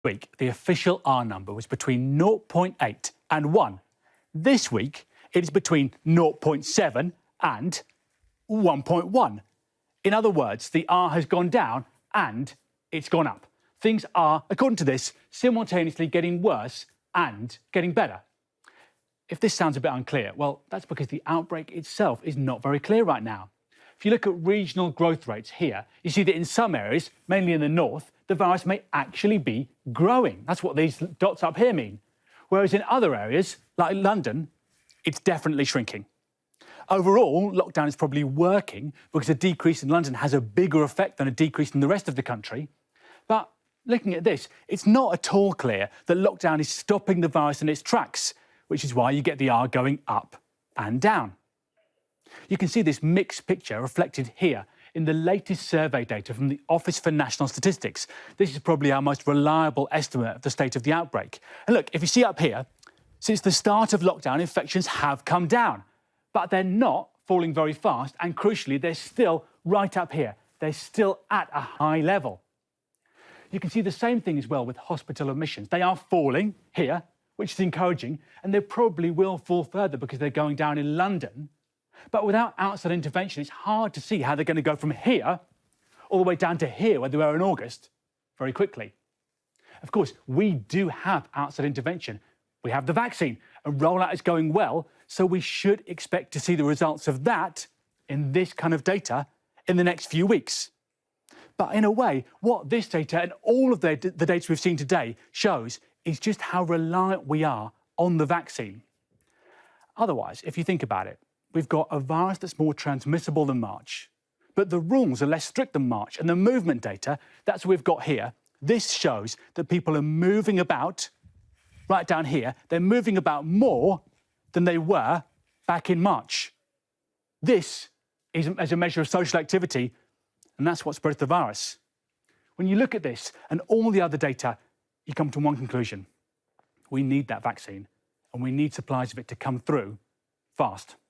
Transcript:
Week, the official R number was between 0.8 and 1. This week, it is between 0.7 and 1.1. In other words, the R has gone down and it's gone up. Things are, according to this, simultaneously getting worse and getting better. If this sounds a bit unclear, well, that's because the outbreak itself is not very clear right now. If you look at regional growth rates here, you see that in some areas, mainly in the north, the virus may actually be growing. That's what these dots up here mean. Whereas in other areas, like London, it's definitely shrinking. Overall, lockdown is probably working because a decrease in London has a bigger effect than a decrease in the rest of the country. But looking at this, it's not at all clear that lockdown is stopping the virus in its tracks, which is why you get the R going up and down. You can see this mixed picture reflected here in the latest survey data from the Office for National Statistics. This is probably our most reliable estimate of the state of the outbreak. And look, if you see up here, since the start of lockdown, infections have come down, but they're not falling very fast, and crucially, they're still right up here. They're still at a high level. You can see the same thing as well with hospital admissions. They are falling here, which is encouraging, and they probably will fall further because they're going down in London. But without outside intervention, it's hard to see how they're going to go from here all the way down to here, where they were in August, very quickly. Of course, we do have outside intervention. We have the vaccine, and rollout is going well, so we should expect to see the results of that in this kind of data in the next few weeks. But in a way, what this data and all of the data we've seen today shows is just how reliant we are on the vaccine. Otherwise, if you think about it, we've got a virus that's more transmissible than March, but the rules are less strict than March, and the movement data, that's what we've got here. This shows that people are moving about, right down here, they're moving about more than they were back in March. This is as a measure of social activity, and that's what spreads the virus. When you look at this and all the other data, you come to one conclusion. We need that vaccine, and we need supplies of it to come through fast.